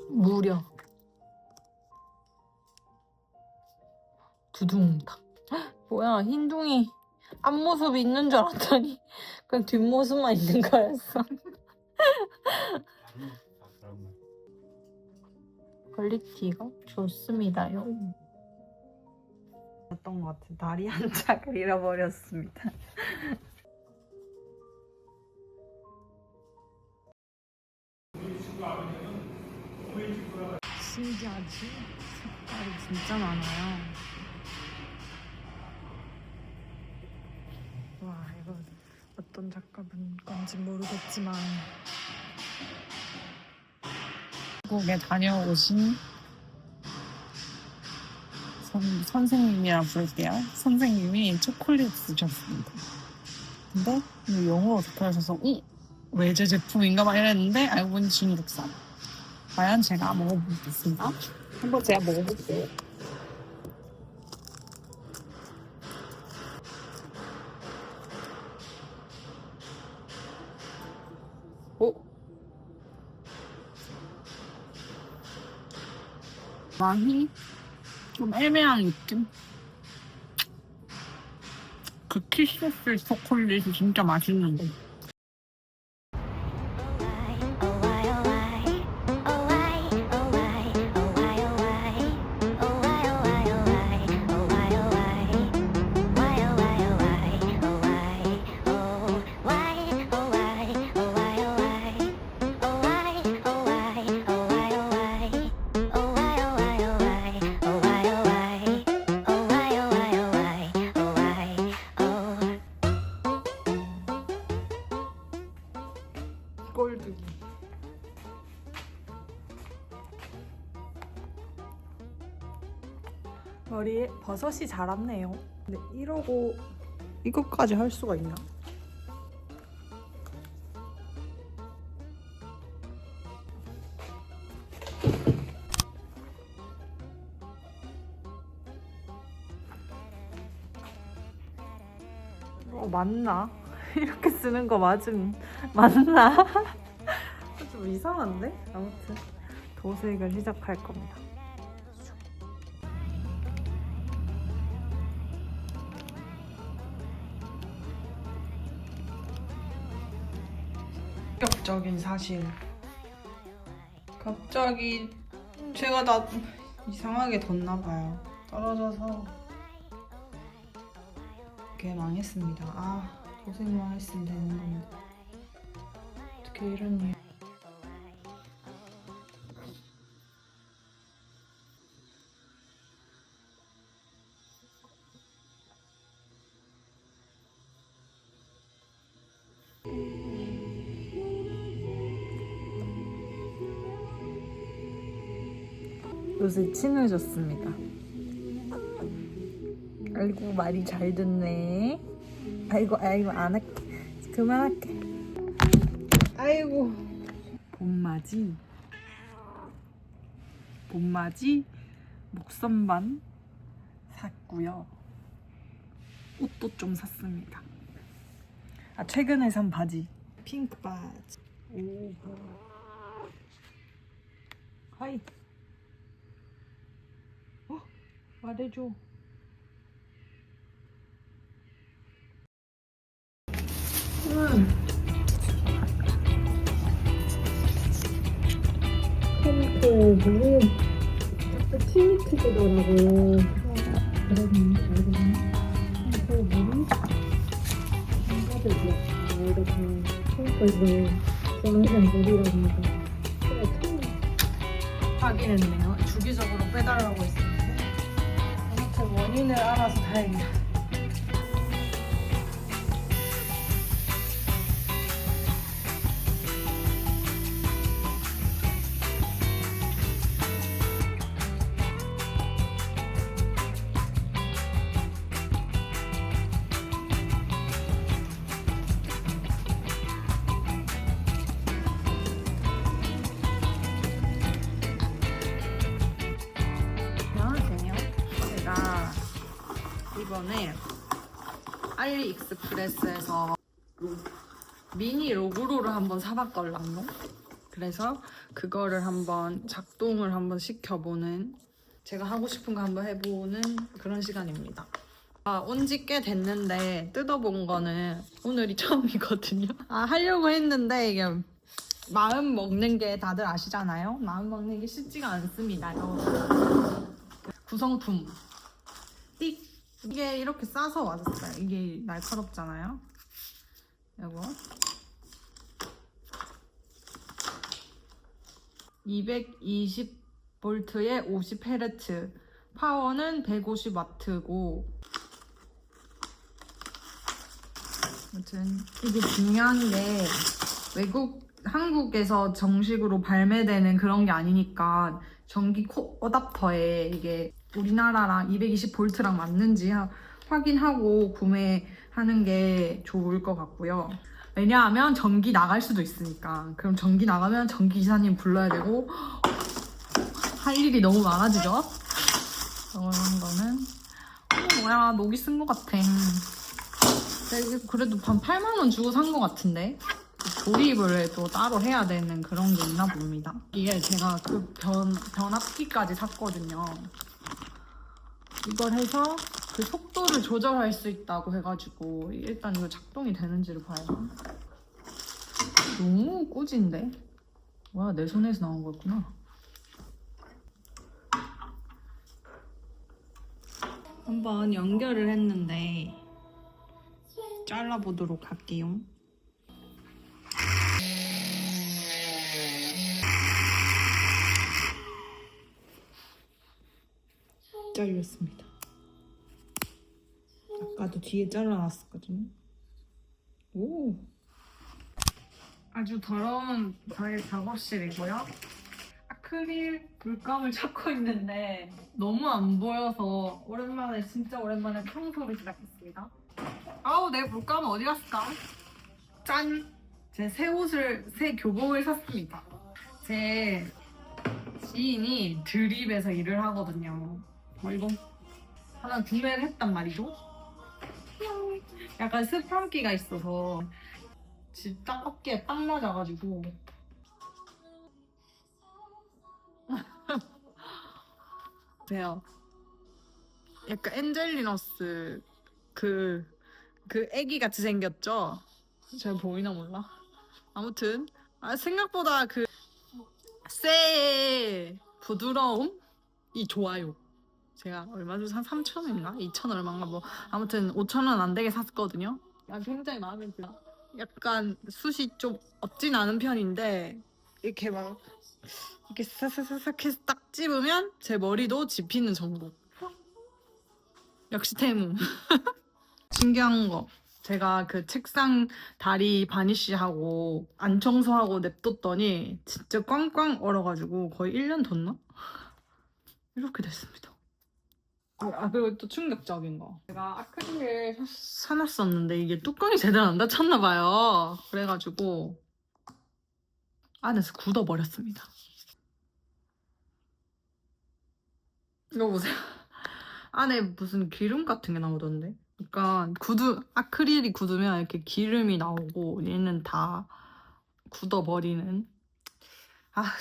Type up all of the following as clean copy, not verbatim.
무려 두둥탁. 뭐야, 흰둥이 앞모습이 있는 줄 알았더니 그냥 뒷모습만 있는 거였어. 퀄리티가 좋습니다요. 어떤 것 같아. 다리 한 짝을 잃어버렸습니다. 신기하지? 색깔이 진짜 많아요. 와, 이거 어떤 작가분 건지 모르겠지만 한국에 다녀오신 선생님이라 부를게요. 선생님이 초콜릿 주셨습니다. 근데 영어로 적혀있어서 외제 제품인가 막 이랬는데 알고 보니 중국산. 과연 제가 먹어보겠습니다. 한번 제가 먹어볼게요. 오? 맛이 좀 애매한 느낌? 그 키스필 초콜릿이 진짜 맛있는데. 꼴뚜기. 머리에 버섯이 자랐네요. 근데 이러고 이것까지 할 수가 있나? 맞나? 이렇게 쓰는 거 맞나? 좀 이상한데? 아무튼 도색을 시작할 겁니다. 충격적인 사실. 갑자기 제가 다 이상하게 뒀나봐요. 떨어져서 이렇게 망했습니다. 아, 도색만 했으면 되는 건데 어떻게 이런 일. 요새 친해졌습니다. 아이고, 말이 잘 듣네. 아이고 안 할게. 그만할게. 아이고. 봄맞이 목선반 샀고요. 옷도 좀 샀습니다. 최근에 산 바지, 핑크 바지. 오. 하이. 말해줘. 핑크를 자꾸 팀이 크더라고요. 그랬는데 핑크물이 한가득이야. 이렇게 핑크를 저는 물이랍니다. 확인했네요. 주기적으로 빼달라고 했었는데 아무튼 원인을 알아서 다행이다. 이번에 알리익스프레스에서 미니 로그로를 한번 사봤걸랑요. 그래서 그거를 한번 작동을 한번 시켜보는, 제가 하고 싶은 거 한번 해보는 그런 시간입니다. 온 지 꽤 됐는데 뜯어본 거는 오늘이 처음이거든요. 하려고 했는데 이게 마음 먹는 게 다들 아시잖아요. 마음 먹는 게 쉽지가 않습니다. 구성품 띡! 이게 이렇게 싸서 왔어요. 이게 날카롭잖아요. 이거 220V에 50Hz, 파워는 150W고, 아무튼 이게 중요한 게 한국에서 정식으로 발매되는 그런 게 아니니까 전기 어답터에 이게 우리나라랑 220V랑 맞는지 확인하고 구매하는 게 좋을 것 같고요. 왜냐하면 전기 나갈 수도 있으니까. 그럼 전기 나가면 전기 기사님 불러야 되고 할 일이 너무 많아지죠? 이런 거는 뭐야, 녹이 쓴 것 같아. 그래도 한 8만 원 주고 산 것 같은데 조립을 또 따로 해야 되는 그런 게 있나 봅니다. 이게 제가 그 변압기까지 샀거든요. 이걸 해서 그 속도를 조절할 수 있다고 해가지고 일단 이거 작동이 되는지를 봐야 돼. 너무 꾸진데? 와, 내 손에서 나온 거였구나. 한번 연결을 했는데 잘라보도록 할게요. 잘렸습니다. 아까도 뒤에 잘라놨었거든요. 오! 아주 더러운 저의 작업실이고요. 아크릴 물감을 찾고 있는데 너무 안 보여서 진짜 오랜만에 청소를 시작했습니다. 아우, 내 물감은 어디 갔을까? 짠! 제 새 교복을 샀습니다. 제 지인이 드립에서 일을 하거든요. 이거 하나 구매를 했단 말이죠. 약간 스판기가 있어서 집 닦기에 딱 맞아가지고 보세요. 약간 엔젤리너스 그 애기 같이 생겼죠? 잘 보이나 몰라. 아무튼 생각보다 쇠의 부드러움이 좋아요. 제가 얼마 주고 한 3,000원인가? 2,000원 얼마인가 뭐 아무튼 5,000원 안 되게 샀거든요. 굉장히 마음에 들어. 약간 숱이 좀 없진 않은 편인데 이렇게 막 이렇게 사사사삭 해서 딱 집으면 제 머리도 집히는 정도. 역시 테무. 신기한 거, 제가 그 책상 다리 바니쉬하고 안 청소하고 냅뒀더니 진짜 꽝꽝 얼어가지고 거의 1년 뒀나? 이렇게 됐습니다. 그리고 또 충격적인 거, 제가 아크릴을 사놨었는데 이게 뚜껑이 제대로 안 닫혔나봐요. 그래가지고 안에서 굳어버렸습니다. 이거 보세요. 안에 무슨 기름 같은 게 나오던데? 그러니까 아크릴이 굳으면 이렇게 기름이 나오고 얘는 다 굳어버리는.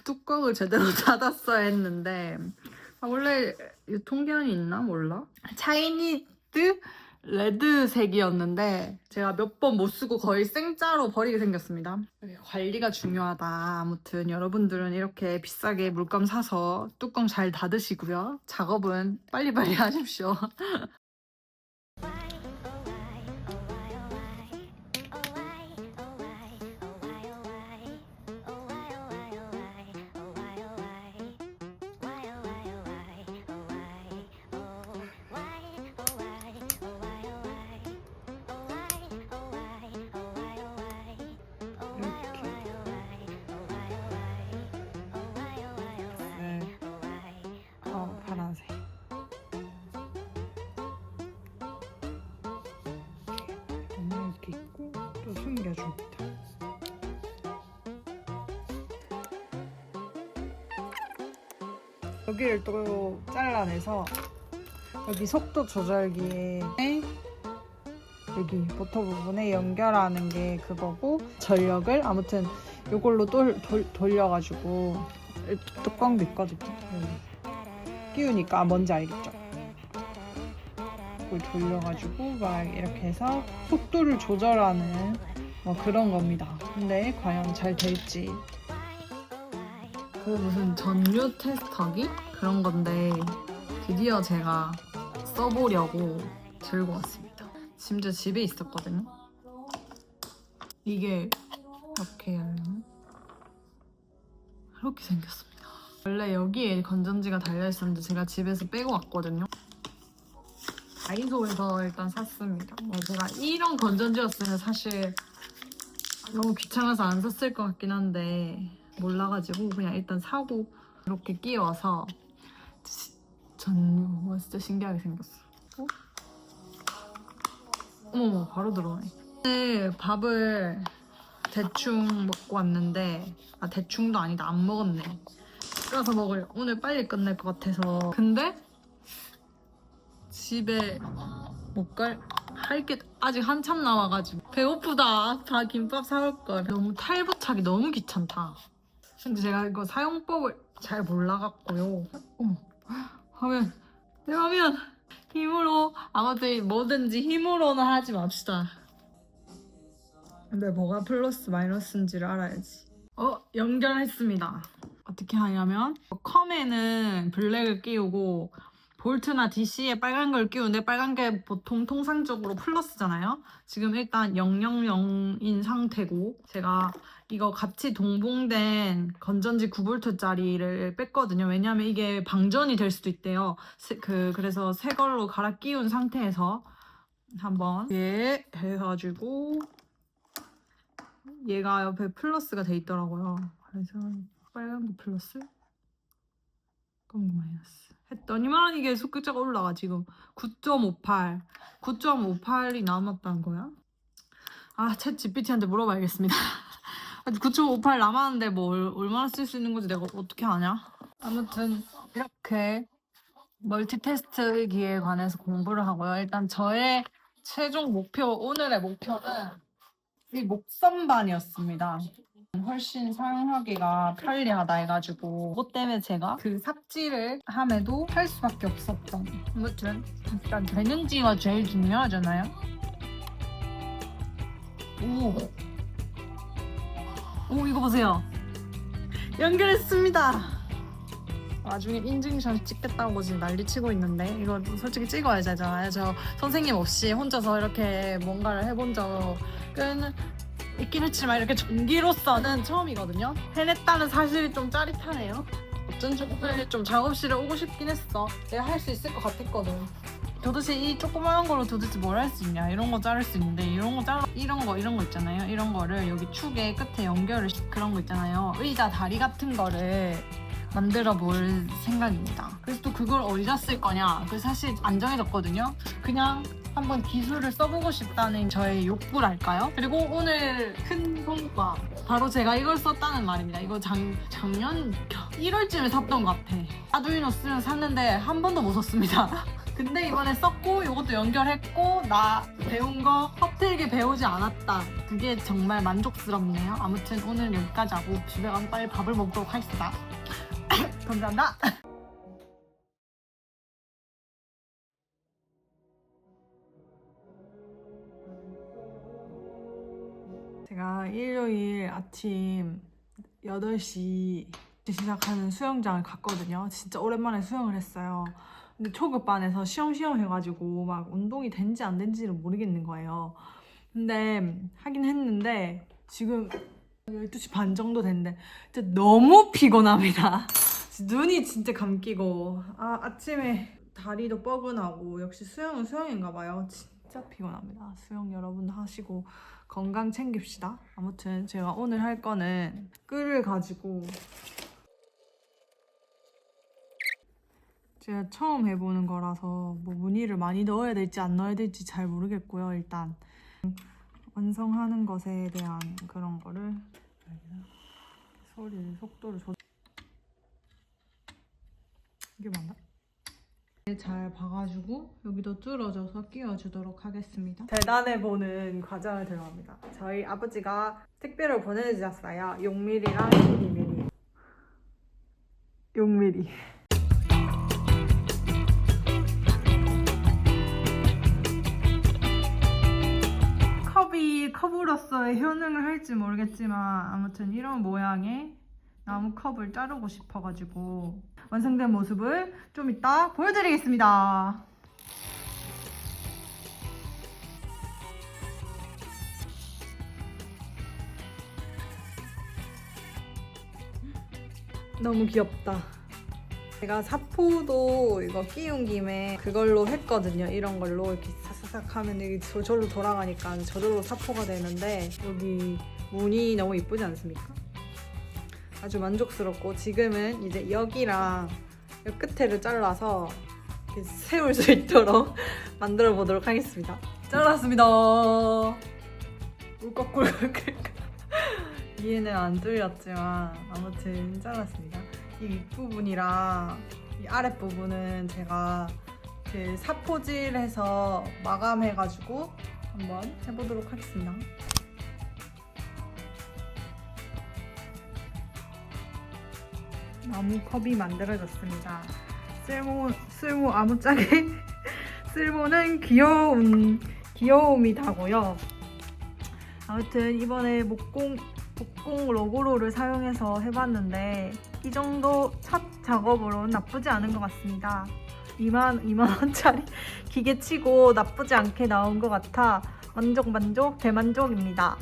뚜껑을 제대로 닫았어야 했는데 원래 유통기한이 있나? 몰라. 차이니드 레드색이었는데 제가 몇 번 못 쓰고 거의 생짜로 버리게 생겼습니다. 관리가 중요하다. 아무튼 여러분들은 이렇게 비싸게 물감 사서 뚜껑 잘 닫으시고요. 작업은 빨리빨리 하십시오. 파란색. 이렇게 있고 또 숨겨줍니다. 여기를 또 잘라내서 여기 속도 조절기에 여기 모터 부분에 연결하는 게 그거고, 전력을 아무튼 이걸로 돌려가지고 뚜껑도 있거든요. 끼우니까 뭔지 알겠죠? 이걸 돌려가지고 막 이렇게 해서 속도를 조절하는 뭐 그런 겁니다. 근데 과연 잘 될지. 그 무슨 전류 테스터기? 그런 건데 드디어 제가 써보려고 들고 왔습니다. 심지어 집에 있었거든요. 이게 이렇게 열면 이렇게 생겼습니다. 원래 여기에 건전지가 달려있었는데 제가 집에서 빼고 왔거든요. 다이소에서 일단 샀습니다. 제가 이런 건전지였으면 사실 너무 귀찮아서 안 샀을 것 같긴 한데 몰라가지고 그냥 일단 사고 이렇게 끼워서 전류 진짜 신기하게 생겼어. 어머 바로 들어오네. 오늘 밥을 대충 먹고 왔는데 대충도 아니다 안 먹었네. 끓여서 먹을 오늘 빨리 끝낼 것 같아서. 근데 집에 못 할 게 아직 한참 남아가지고 배고프다. 다 김밥 사올 걸. 너무 탈부착이 너무 귀찮다. 근데 제가 이거 사용법을 잘 몰라갖고요. 어머 화면 내 화면 힘으로 아무튼 뭐든지 힘으로는 하지 맙시다. 근데 뭐가 플러스 마이너스인지를 알아야지. 연결했습니다. 어떻게 하냐면 컴에는 블랙을 끼우고 볼트나 DC에 빨간 걸 끼우는데 빨간 게 보통 통상적으로 플러스잖아요. 지금 일단 000인 상태고 제가 이거 같이 동봉된 건전지 9V짜리를 뺐거든요. 왜냐하면 이게 방전이 될 수도 있대요. 그래서 새 걸로 갈아 끼운 상태에서 한번 해가지고 얘가 옆에 플러스가 돼 있더라고요. 그래서 빨간 거 플러스, 검은 거 마이너스 했더니만 이게 숫자가 올라가. 지금 9.58 9.58이 남았다는 거야. 챗 GPT한테 물어봐야겠습니다. 9.58 남았는데 뭐 얼마나 쓸 수 있는 건지 내가 어떻게 아냐. 아무튼 이렇게 멀티 테스트기에 관해서 공부를 하고요. 일단 저의 최종 오늘의 목표는 이 목선반이었습니다. 훨씬 사용하기가 편리하다 해가지고 그것 때문에 제가 그 삽질을 함에도 할 수밖에 없었던. 아무튼 일단 되는지가 제일 중요하잖아요. 오 이거 보세요. 연결했습니다. 나중에 인증샷 찍겠다고 지금 난리치고 있는데 이거 솔직히 찍어야 되잖아요. 저 선생님 없이 혼자서 이렇게 뭔가를 해본 적은 있긴 했지만 이렇게 전기로서는 처음이거든요. 해냈다는 사실이 좀 짜릿하네요. 어쩐지 오늘 좀 작업실에 오고 싶긴 했어. 내가 할 수 있을 것 같았거든. 도대체 이 조그마한 걸로 도대체 뭘 할 수 있냐. 이런 거 자를 수 있는데 이런 거 있잖아요. 이런 거를 여기 축에 끝에 연결을 그런 거 있잖아요. 의자 다리 같은 거를 만들어 볼 생각입니다. 그래서 또 그걸 어디다 쓸 거냐. 그래서 사실 안 정해졌거든요. 그냥 한번 기술을 써보고 싶다는 저의 욕구랄까요? 그리고 오늘 큰 성과 바로 제가 이걸 썼다는 말입니다. 이거 작년 1월쯤에 샀던 것 같아. 아두이노 쓰면 샀는데 한 번도 못 썼습니다. 근데 이번에 썼고 이것도 연결했고 나 배운 거 허틀게 배우지 않았다. 그게 정말 만족스럽네요. 아무튼 오늘 여기까지 하고 집에 가서 빨리 밥을 먹도록 하겠습니다. 감사합니다. 제가 일요일 아침 8시 시작하는 수영장을 갔거든요. 진짜 오랜만에 수영을 했어요. 근데 초급반에서 시험시험 해가지고 막 운동이 된지 안 된지를 모르겠는 거예요. 근데 하긴 했는데 지금 12시 반 정도 됐는데 진짜 너무 피곤합니다. 눈이 진짜 감기고 아침에 다리도 뻐근하고 역시 수영은 수영인가 봐요. 진짜 피곤합니다. 수영 여러분 하시고 건강 챙깁시다. 아무튼 제가 오늘 할 거는 끈을 가지고 제가 처음 해보는 거라서 뭐 무늬를 많이 넣어야 될지 안 넣어야 될지 잘 모르겠고요. 일단 완성하는 것에 대한 그런 거를 속도를 이게 맞나? 잘 봐가지고 여기도 뚫어져서 끼워주도록 하겠습니다. 재단해보는 과정을 들어갑니다. 저희 아버지가 택배를 보내주셨어요. 6mm랑 12mm. 6mm. 컵이 컵으로서의 효능을 할지 모르겠지만 아무튼 이런 모양의 나무 컵을 자르고 싶어가지고 완성된 모습을 좀 이따 보여드리겠습니다. 너무 귀엽다. 제가 사포도 이거 끼운 김에 그걸로 했거든요. 이런 걸로 이렇게 사사삭 하면 이게 저절로 돌아가니까 저절로 사포가 되는데 여기 무늬 너무 이쁘지 않습니까? 아주 만족스럽고 지금은 이제 여기랑 이 끝에를 잘라서 이렇게 세울 수 있도록 만들어 보도록 하겠습니다. 잘랐습니다. 울컥울컥. 이해는 안 뚫렸지만 아무튼 잘랐습니다. 이 윗부분이랑 이 아랫부분은 제가 그 사포질해서 마감해가지고 한번 해보도록 하겠습니다. 나무 컵이 만들어졌습니다. 쓸모 아무짝에 쓸모는 귀여움이 다고요. 아무튼 이번에 목공 로고로를 사용해서 해봤는데 이 정도 첫 작업으로는 나쁘지 않은 것 같습니다. 2만 원짜리 기계치고 나쁘지 않게 나온 것 같아 대만족입니다.